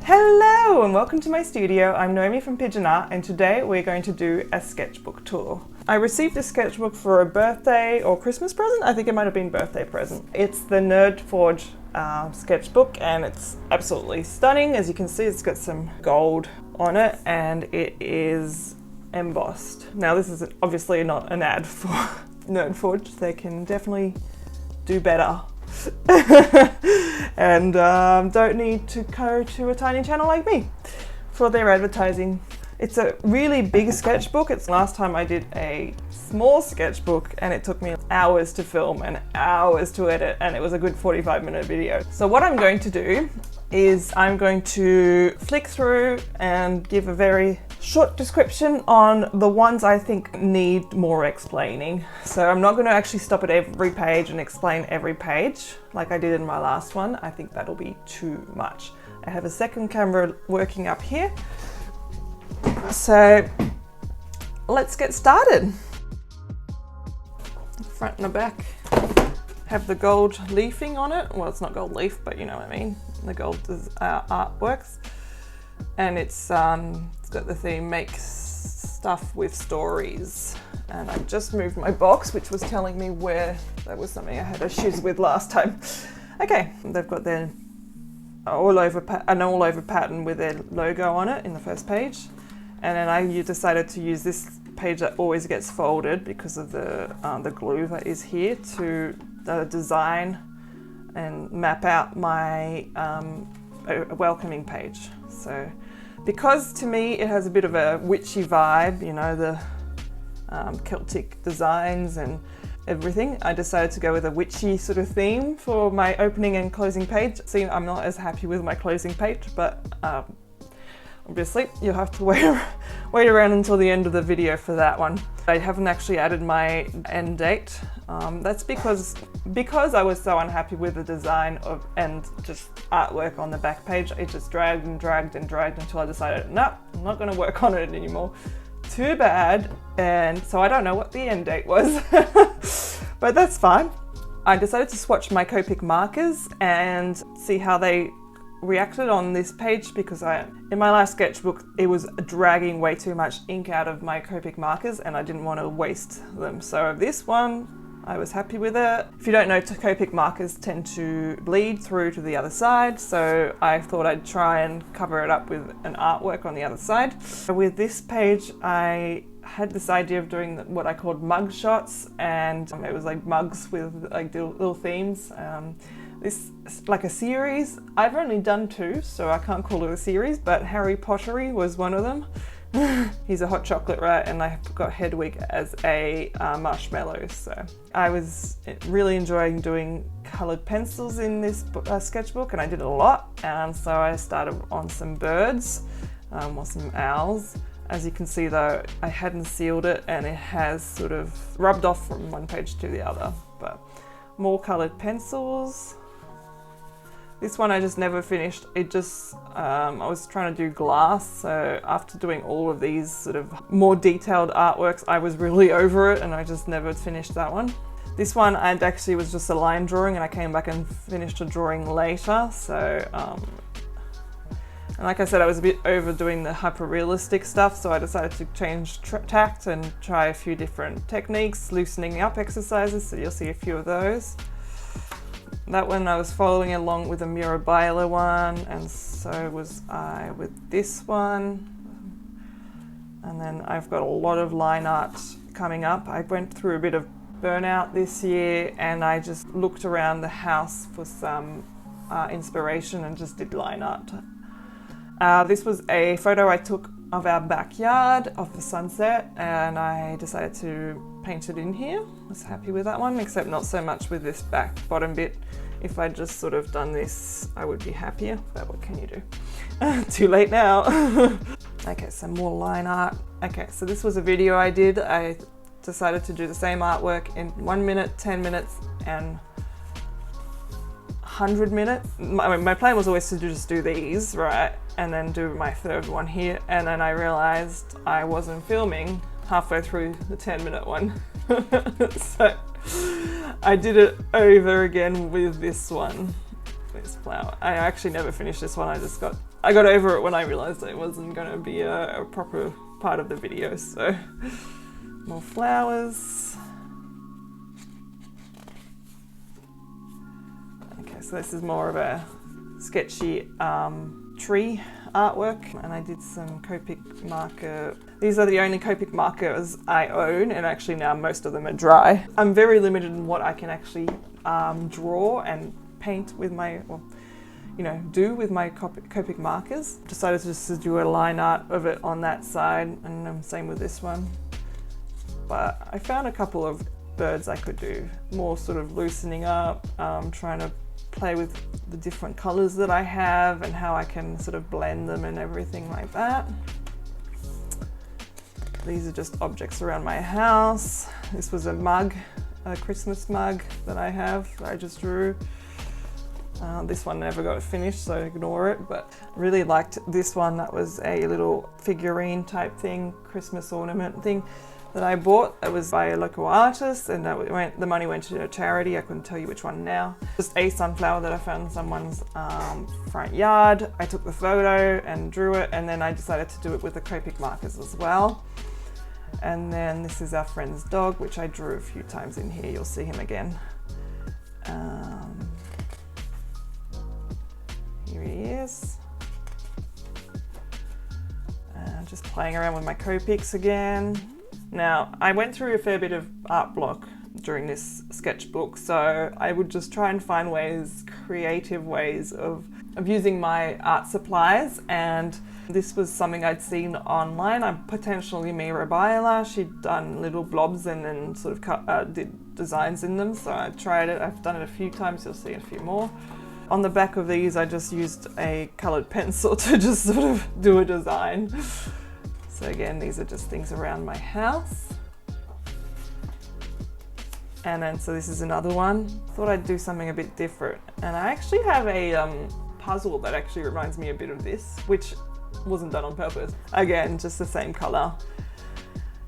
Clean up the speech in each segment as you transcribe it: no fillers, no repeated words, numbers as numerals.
Hello and welcome to my studio. I'm Naomi from Pigeon Art and today we're going to do a sketchbook tour. I received this sketchbook for a birthday or Christmas present. I think it might have been birthday present. It's the Nerd Forge sketchbook and it's absolutely stunning. As you can see, it's got some gold on it and it is embossed. Now this is obviously not an ad for Nerd Forge. They can definitely do better. And don't need to go to a tiny channel like me for their advertising. It's a really big sketchbook. It's last time I did a small sketchbook and it took me hours to film and hours to edit, and it was a good 45-minute video. So what I'm going to do is I'm going to flick through and give a very short description on the ones I think need more explaining. So I'm not going to actually stop at every page and explain every page like I did in my last one. I think that'll be too much. I have a second camera working up here. So let's get started. Front and the back have the gold leafing on it. Well, it's not gold leaf, but you know what I mean. The gold artworks. And it's got the theme, make stuff with stories. And I've just moved my box, which was telling me where that was something I had issues with last time. Okay, they've got their an all over pattern with their logo on it in the first page. And then I decided to use this page that always gets folded because of the glue that is here to design and map out my welcoming page. So because to me it has a bit of a witchy vibe, you know, the Celtic designs and everything, I decided to go with a witchy sort of theme for my opening and closing page. See, I'm not as happy with my closing page, but obviously you'll have to wait around until the end of the video for that one. I haven't actually added my end date. That's because I was so unhappy with the design and just artwork on the back page. It just dragged and dragged and dragged until I decided, no, I'm not going to work on it anymore. Too bad. And so I don't know what the end date was, but that's fine. I decided to swatch my Copic markers and see how they reacted on this page, because in my last sketchbook it was dragging way too much ink out of my Copic markers and I didn't want to waste them. So this one I was happy with it. If you don't know, Copic markers tend to bleed through to the other side, so I thought I'd try and cover it up with an artwork on the other side. So with this page I had this idea of doing what I called mug shots, and it was like mugs with like little themes. This is like a series. I've only done 2, so I can't call it a series, but Harry Pottery was one of them. He's a hot chocolate, right? And I got Hedwig as a marshmallow. So I was really enjoying doing coloured pencils in this sketchbook, and I did a lot. And so I started on some birds or some owls. As you can see though, I hadn't sealed it and it has sort of rubbed off from one page to the other. But more coloured pencils. This one I just never finished. It just, I was trying to do glass, so after doing all of these sort of more detailed artworks, I was really over it and I just never finished that one. This one actually was just a line drawing and I came back and finished a drawing later. So, and like I said, I was a bit overdoing the hyper-realistic stuff, so I decided to change tact and try a few different techniques, loosening up exercises, so you'll see a few of those. That one I was following along with a Mirabile one, and so was I with this one. And then I've got a lot of line art coming up. I went through a bit of burnout this year and I just looked around the house for some inspiration and just did line art. This was a photo I took of our backyard of the sunset and I decided to paint it in here. I was happy with that one, except not so much with this bottom bit. If I'd just sort of done this, I would be happier, but what can you do? Too late now. Okay, some more line art. Okay, so this was a video I did. I decided to do the same artwork in 1 minute, 10 minutes, and 100 minutes. My plan was always to just do these, right? And then do my third one here. And then I realized I wasn't filming halfway through the 10-minute one. So I did it over again with this one. this flower. I actually never finished this one. I got over it when I realized that it wasn't going to be a proper part of the video. So more flowers. Okay, so this is more of a sketchy tree artwork, and I did some Copic marker. These are the only Copic markers I own, and actually now most of them are dry. I'm very limited in what I can actually draw and paint with my, or, you know, do with my Copic markers. Decided just to do a line art of it on that side, and same with this one. But I found a couple of birds I could do, more sort of loosening up, trying to play with the different colors that I have and how I can sort of blend them and everything like that. These are just objects around my house. This was a mug, a Christmas mug that I have that I just drew. This one never got finished, so ignore it, but I really liked this one. That was a little figurine type thing, Christmas ornament thing that I bought. It was by a local artist, and the money went to a charity. I couldn't tell you which one now. Just a sunflower that I found in someone's front yard. I took the photo and drew it, and then I decided to do it with the Copic markers as well. And then this is our friend's dog, which I drew a few times in here. You'll see him again. Here he is. Just playing around with my Copics again. Now, I went through a fair bit of art block during this sketchbook, so I would just try and find creative ways of using my art supplies, and this was something I'd seen online. I'm potentially Mira Baila. She'd done little blobs and then sort of did designs in them, so I tried it. I've done it a few times, you'll see a few more. On the back of these, I just used a coloured pencil to just sort of do a design. So again, these are just things around my house. And then, so this is another one. Thought I'd do something a bit different. And I actually have a puzzle that actually reminds me a bit of this, which wasn't done on purpose. Again, just the same color.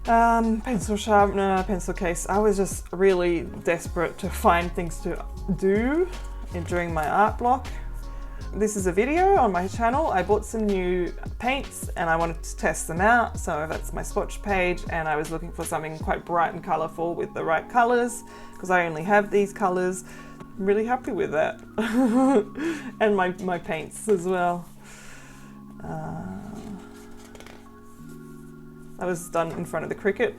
Pencil sharpener, pencil case. I was just really desperate to find things to do during my art block. This is a video on my channel. I bought some new paints and I wanted to test them out. So that's my swatch page, and I was looking for something quite bright and colorful with the right colors because I only have these colors. I'm really happy with that. And my paints as well. That was done in front of the cricket.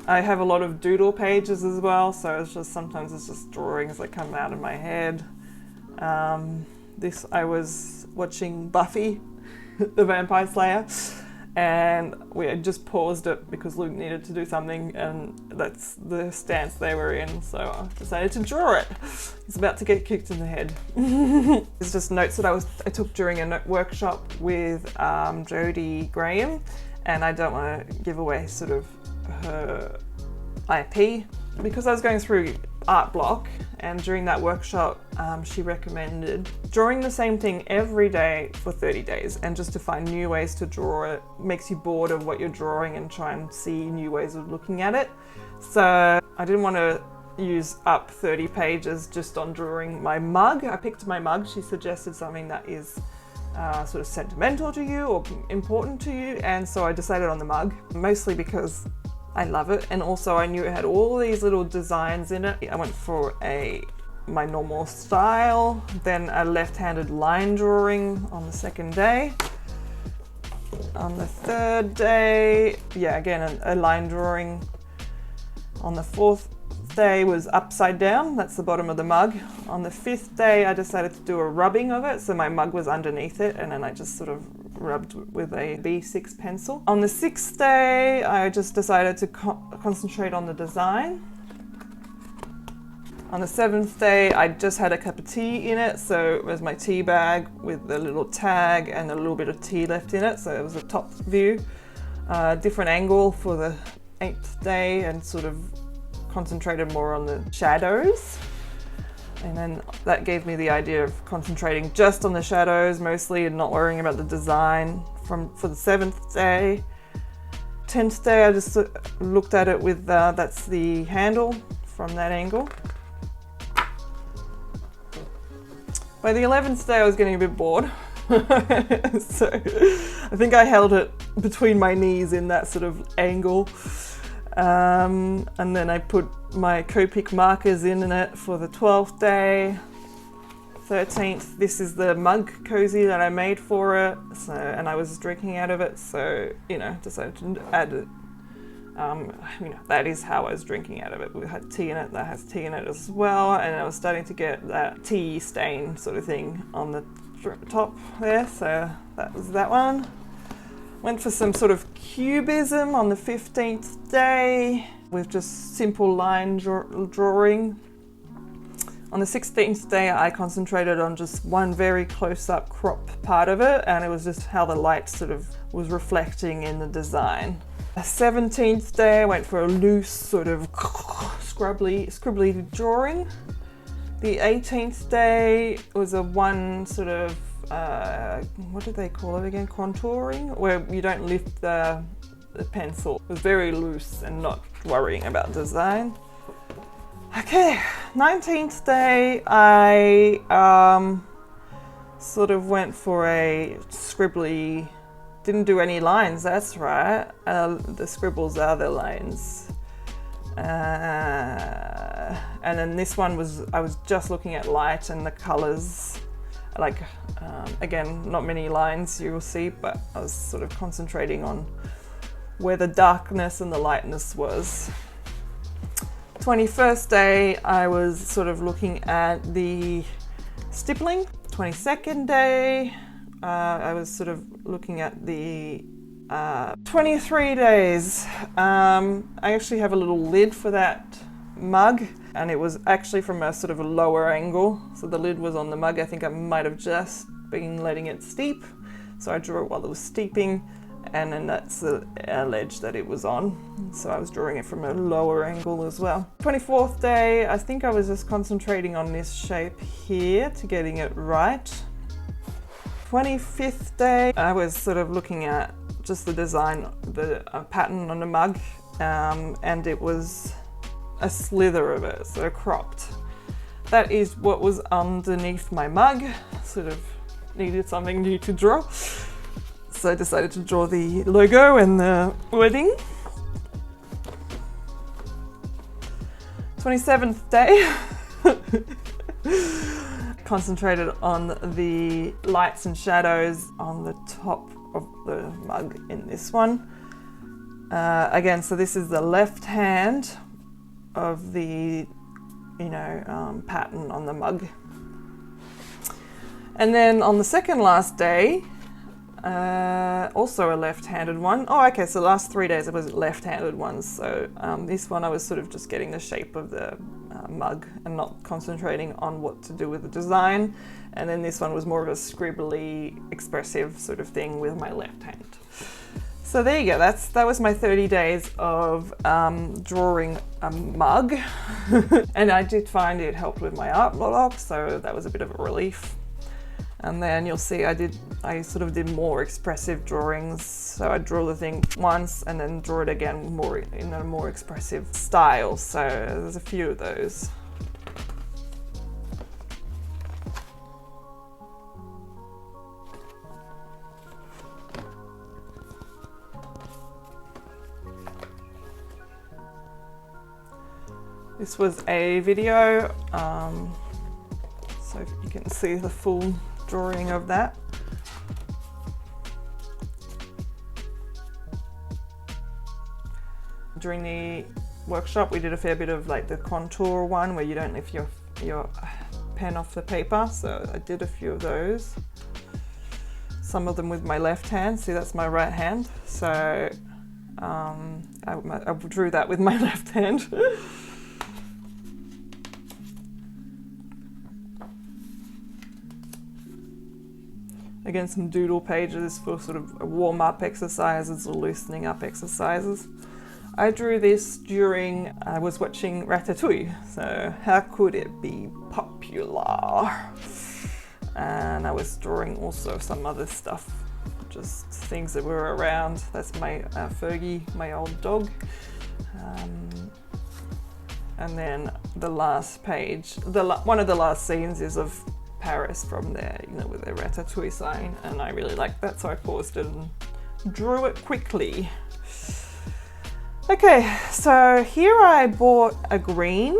I have a lot of doodle pages as well, so sometimes it's just drawings that come out of my head. I was watching Buffy, the Vampire Slayer, and we had just paused it because Luke needed to do something, and that's the stance they were in, so I decided to draw it. He's about to get kicked in the head. It's just notes that I took during a workshop with Jodie Graham, and I don't want to give away sort of her IP. Because I was going through art block, and during that workshop she recommended drawing the same thing every day for 30 days, and just to find new ways to draw it. Makes you bored of what you're drawing and try and see new ways of looking at it. So I didn't want to use up 30 pages just on drawing my mug. I picked my mug. She suggested something that is sort of sentimental to you or important to you, and so I decided on the mug, mostly because I love it, and also I knew it had all these little designs in it. I went for my normal style, then a left-handed line drawing on the second day. On the third day, yeah, again a line drawing. On the fourth day was upside down, that's the bottom of the mug. On the fifth day I decided to do a rubbing of it, so my mug was underneath it, and then I just sort of rubbed with a B6 pencil. On the sixth day I just decided to concentrate on the design. On the seventh day I just had a cup of tea in it, so it was my tea bag with the little tag and a little bit of tea left in it, so it was a top view. Different angle for the 8th day, and sort of concentrated more on the shadows. And then that gave me the idea of concentrating just on the shadows mostly and not worrying about the design for the 7th day. 10th day I just looked at it with, that's the handle from that angle. By the 11th day I was getting a bit bored. So I think I held it between my knees in that sort of angle. And then I put my Copic markers in it for the 12th day. 13th, this is the mug cozy that I made for it. So, and I was drinking out of it, so, you know, decided to add it. You know, that is how I was drinking out of it. We had tea in it, that has tea in it as well, and I was starting to get that tea stain sort of thing on the top there, so that was that one. Went for some sort of cubism on the 15th day with just simple line drawing. On the 16th day I concentrated on just one very close-up crop part of it, and it was just how the light sort of was reflecting in the design. The 17th day I went for a loose sort of scribbly drawing. The 18th day was a one sort of, what did they call it again? Contouring, where you don't lift the pencil. It was very loose and not worrying about design. Okay, 19th day I sort of went for a scribbly, didn't do any lines, that's right. The scribbles are the lines. And then this one was, I was just looking at light and the colors, like, again, not many lines you will see, but I was sort of concentrating on where the darkness and the lightness was. 21st day, I was sort of looking at the stippling. 22nd day, I was sort of looking at the 23 days. I actually have a little lid for that mug, and it was actually from a sort of a lower angle. So the lid was on the mug. I think I might have just been letting it steep. So I drew it while it was steeping, and then that's the ledge that it was on. So I was drawing it from a lower angle as well. 24th day, I think I was just concentrating on this shape here to getting it right. 25th day, I was sort of looking at just the design, the pattern on the mug, and it was a slither of it, so cropped. That is what was underneath my mug. Sort of needed something new to draw. So I decided to draw the logo and the wording. 27th day, concentrated on the lights and shadows on the top of the mug in this one. Again, so this is the left hand of the, pattern on the mug. And then on the second last day, also a left-handed one. Oh, okay, so the last 3 days it was left-handed ones. So this one I was sort of just getting the shape of the mug and not concentrating on what to do with the design. And then this one was more of a scribbly, expressive sort of thing with my left hand. So there you go, that was my 30 days of drawing a mug. And I did find it helped with my art block, so that was a bit of a relief. And then you'll see I sort of did more expressive drawings. So I draw the thing once and then draw it again more in a more expressive style. So there's a few of those. This was a video, so you can see the full drawing of that. During the workshop we did a fair bit of like the contour one where you don't lift your pen off the paper, so I did a few of those. Some of them with my left hand, see that's my right hand, so I drew that with my left hand. Again, some doodle pages for sort of warm-up exercises or loosening up exercises. I drew this during I was watching Ratatouille, so how could it be popular? And I was drawing also some other stuff, just things that were around. That's my Fergie, my old dog. And then the last page, one of the last scenes is of Paris from there, you know, with their ratatouille sign, and I really liked that, so I paused it and drew it quickly. Okay, so here I bought a green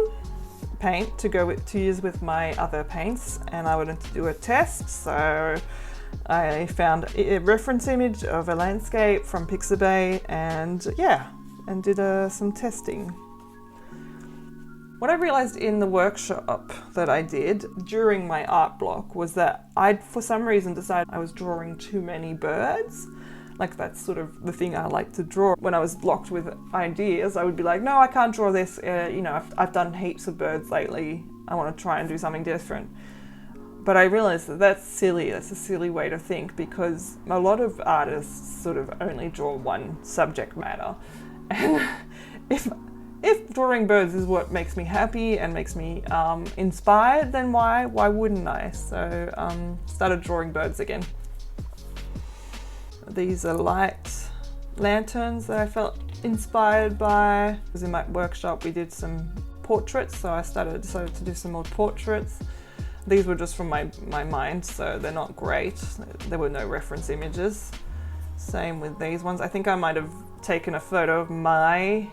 paint to use with my other paints, and I wanted to do a test, so I found a reference image of a landscape from Pixabay, and yeah, and did some testing. What I realized in the workshop that I did during my art block was that I'd for some reason decided I was drawing too many birds. Like, that's sort of the thing I like to draw. When I was blocked with ideas, I would be like, no, I can't draw this. You know, I've done heaps of birds lately. I want to try and do something different. But I realized that that's silly. That's a silly way to think, because a lot of artists sort of only draw one subject matter. And if drawing birds is what makes me happy and makes me inspired, then why wouldn't I? So started drawing birds again. These are light lanterns that I felt inspired by. Because in my workshop we did some portraits, so I decided to do some more portraits. These were just from my mind, so they're not great. There were no reference images. Same with these ones. I think I might have taken a photo of my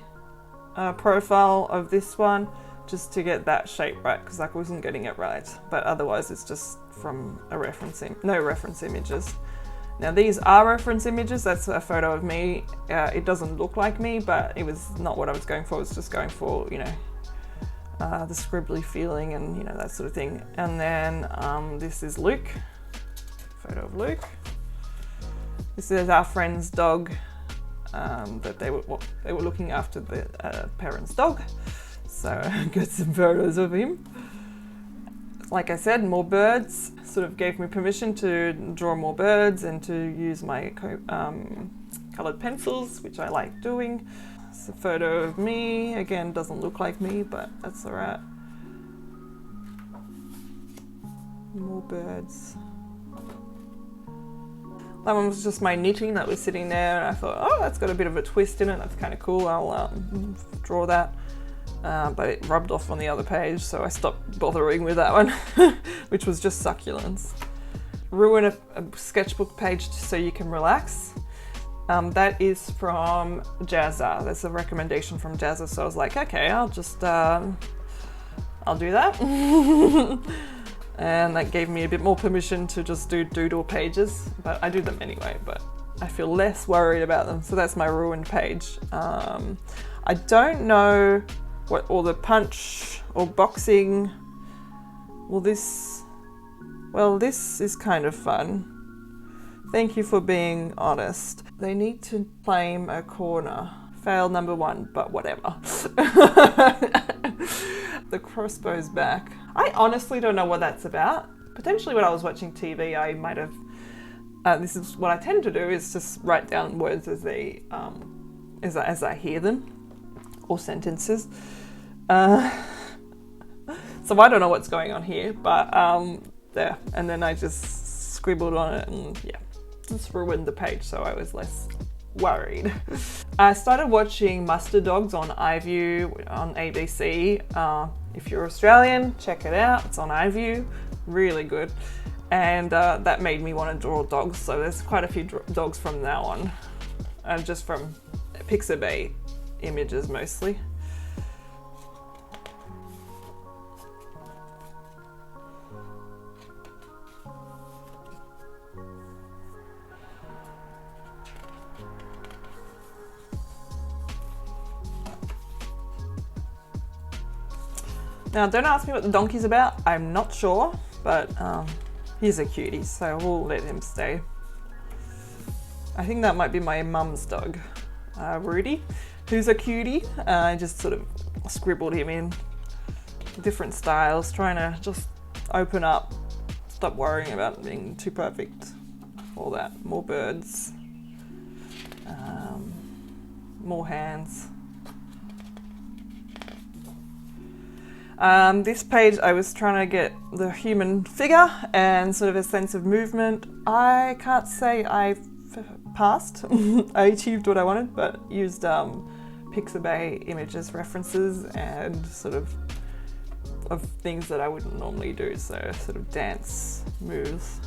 profile of this one just to get that shape right, because I wasn't getting it right. But otherwise it's just from a no reference images. Now these are reference images. That's a photo of me. It doesn't look like me, but it was not what I was going for. I was just going for, you know, the scribbly feeling and, you know, that sort of thing. And then this is Luke, photo of Luke. This is our friend's dog, that they were looking after the parents' dog. So I got some photos of him. Like I said, more birds. Sort of gave me permission to draw more birds and to use my coloured pencils, which I like doing. It's a photo of me. Again, doesn't look like me, but that's alright. More birds. That one was just my knitting that was sitting there, and I thought, oh, that's got a bit of a twist in it. That's kind of cool. I'll draw that. But it rubbed off on the other page, so I stopped bothering with that one, which was just succulents. Ruin a sketchbook page so you can relax. That is from Jazza. That's a recommendation from Jazza, so I was like, okay, I'll just, I'll do that. And that gave me a bit more permission to just do doodle pages, but I do them anyway, but I feel less worried about them. So that's my ruined page. I don't know what all the punch or boxing, this is kind of fun. Thank you for being honest. They need to claim a corner. Fail number 1, but whatever. The crossbow's back. I honestly don't know what that's about. Potentially when I was watching TV, I might have, this is what I tend to do, is just write down words as they, as I hear them, or sentences. So I don't know what's going on here, but there, and then I just scribbled on it and yeah, just ruined the page, so I was less worried. I started watching Mustard Dogs on iView on ABC. If you're Australian, check it out. It's on iView, really good. And that made me want to draw dogs, so there's quite a few dogs from now on, just from Pixabay images mostly. Now, don't ask me what the donkey's about. I'm not sure, but he's a cutie, so we'll let him stay. I think that might be my mum's dog, Rudy, who's a cutie. I just sort of scribbled him in different styles, trying to just open up, stop worrying about being too perfect. All that, more birds, more hands. This page I was trying to get the human figure and sort of a sense of movement. I can't say I passed. I achieved what I wanted, but used Pixabay images references and sort of of things that I wouldn't normally do, so sort of dance moves.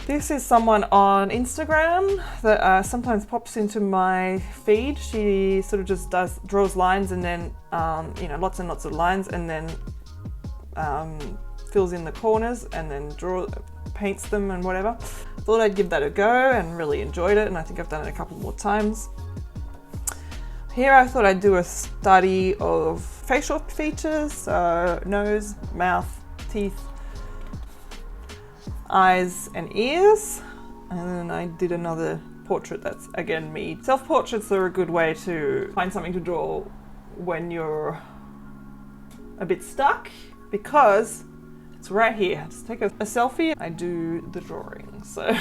This is someone on Instagram that sometimes pops into my feed. She sort of just draws lines and then, you know, lots and lots of lines, and then fills in the corners and then paints them and whatever. Thought I'd give that a go and really enjoyed it, and I think I've done it a couple more times. Here I thought I'd do a study of facial features, so nose, mouth, teeth, eyes and ears, and then I did another portrait that's again me. Self-portraits are a good way to find something to draw when you're a bit stuck, because it's right here. Just take a selfie. I do the drawing, so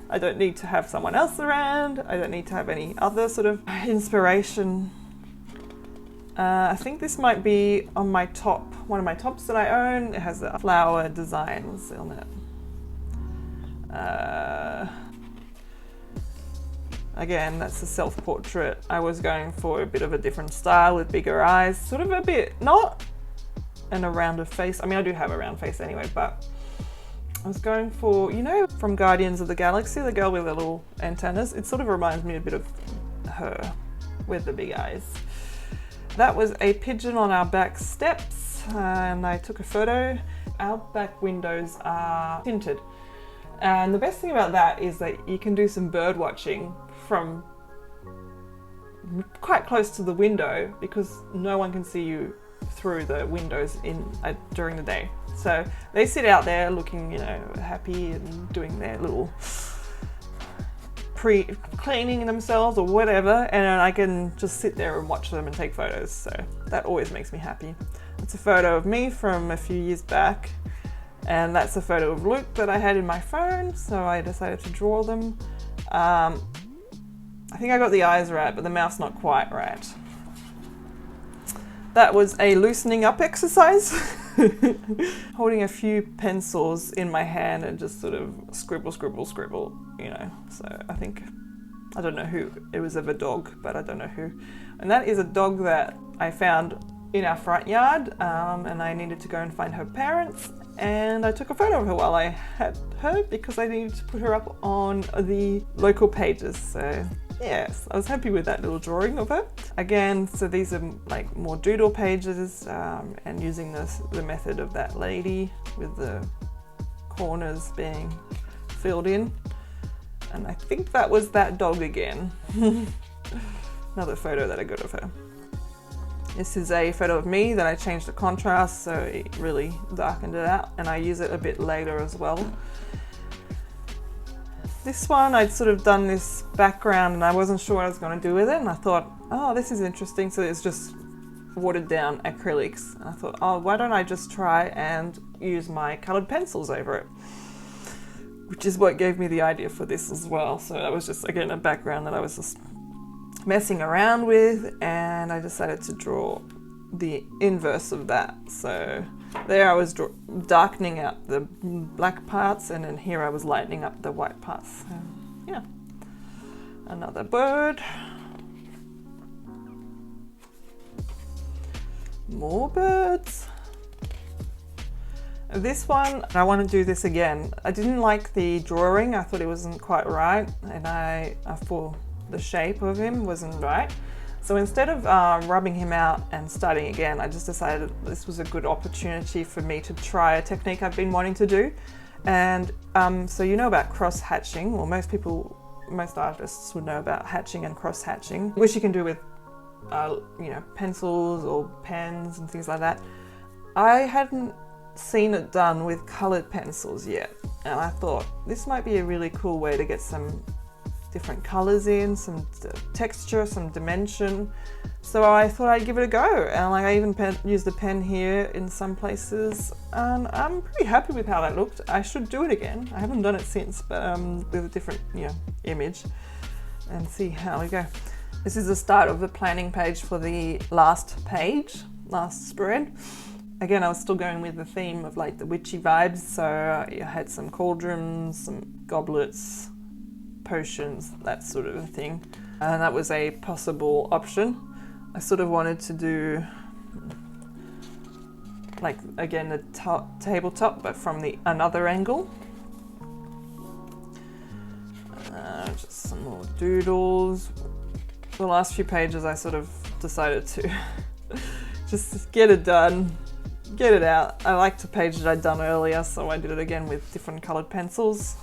I don't need to have someone else around. I don't need to have any other sort of inspiration. I think this might be on my top, one of my tops that I own. It has the flower designs on it. Again, that's a self-portrait. I was going for a bit of a different style with bigger eyes, sort of a bit, not a rounder face. I mean, I do have a round face anyway, but I was going for, you know, from Guardians of the Galaxy, the girl with the little antennas. It sort of reminds me a bit of her with the big eyes. That was a pigeon on our back steps, and I took a photo. Our back windows are tinted. And the best thing about that is that you can do some bird watching from quite close to the window, because no one can see you through the windows during the day. So they sit out there looking, you know, happy and doing their little cleaning themselves or whatever, and I can just sit there and watch them and take photos. So that always makes me happy. It's a photo of me from a few years back. And that's a photo of Luke that I had in my phone, so I decided to draw them. I think I got the eyes right, but the mouth's not quite right. That was a loosening up exercise. Holding a few pencils in my hand and just sort of scribble, you know. So I don't know who, it was of a dog, but I don't know who. And that is a dog that I found in our front yard, and I needed to go and find her parents. And I took a photo of her while I had her, because I needed to put her up on the local pages. So yes, I was happy with that little drawing of her. Again, so these are like more doodle pages, and using the method of that lady with the corners being filled in. And I think that was that dog again. Another photo that I got of her. This is a photo of me that I changed the contrast, so it really darkened it out, and I use it a bit later as well. This one, I'd sort of done this background and I wasn't sure what I was going to do with it, and I thought, oh, this is interesting. So it's just watered down acrylics. And I thought, oh, why don't I just try and use my colored pencils over it? Which is what gave me the idea for this as well. So that was just, again, a background that I was just messing around with, and I decided to draw the inverse of that. So there I was darkening out the black parts, and then here I was lightening up the white parts. So, yeah, another bird, more birds. This one, I want to do this again. I didn't like the drawing. I thought it wasn't quite right, and I thought the shape of him wasn't right. So instead of rubbing him out and starting again, I just decided this was a good opportunity for me to try a technique I've been wanting to do. And so you know about cross hatching, or most artists would know about hatching and cross hatching, which you can do with you know, pencils or pens and things like that. I hadn't seen it done with colored pencils yet, and I thought this might be a really cool way to get some different colors in, some texture, some dimension. So I thought I'd give it a go, and like I even used the pen here in some places, and I'm pretty happy with how that looked. I should do it again. I haven't done it since, but with a different, you know, image, and see how we go. This is the start of the planning page for the last spread. Again, I was still going with the theme of like the witchy vibes, so I had some cauldrons, some goblets, potions, that sort of a thing, and that was a possible option. I sort of wanted to do like again the tabletop, but from another angle. Just some more doodles. The last few pages I sort of decided to just get it done, get it out. I liked the page that I'd done earlier, so I did it again with different coloured pencils.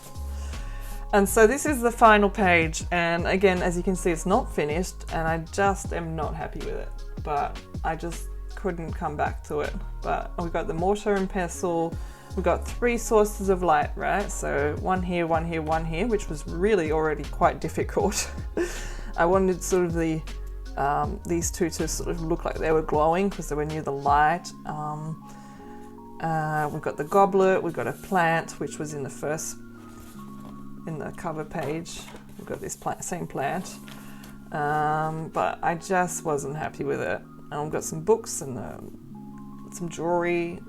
And so this is the final page, and again, as you can see, it's not finished, and I just am not happy with it, but I just couldn't come back to it. But we've got the mortar and pestle, we've got 3 sources of light, right? So one here, one here, one here, which was really already quite difficult. I wanted sort of these two to sort of look like they were glowing because they were near the light. We've got the goblet, we've got a plant, which was in the cover page. We've got this same plant, but I just wasn't happy with it. And we've got some books and some jewelry.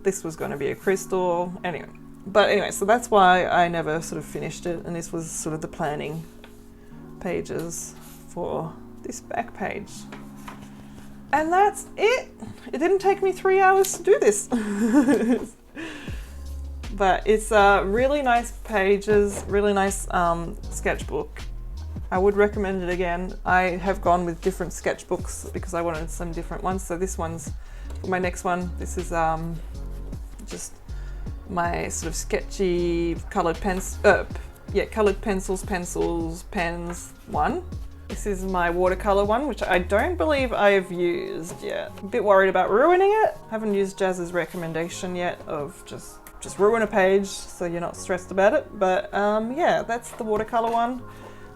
This was going to be a crystal, anyway, so that's why I never sort of finished it, and this was sort of the planning pages for this back page. And that's it. It didn't take me 3 hours to do this. But it's really nice pages, really nice sketchbook. I would recommend it again. I have gone with different sketchbooks because I wanted some different ones. So this one's for my next one. This is just my sort of sketchy coloured coloured pencils, pens one. This is my watercolour one, which I don't believe I've used yet. I'm a bit worried about ruining it. Haven't used Jazz's recommendation yet of just ruin a page so you're not stressed about it. But yeah, that's the watercolour one.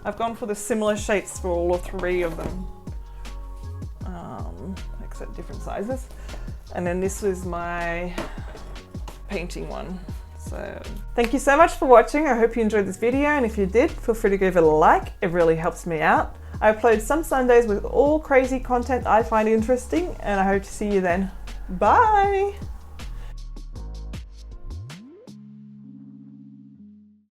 I've gone for the similar shapes for all 3 of them, except different sizes. And then this was my painting one. So thank you so much for watching. I hope you enjoyed this video, and if you did, feel free to give it a like. It really helps me out. I upload some Sundays with all crazy content I find interesting, and I hope to see you then. Bye!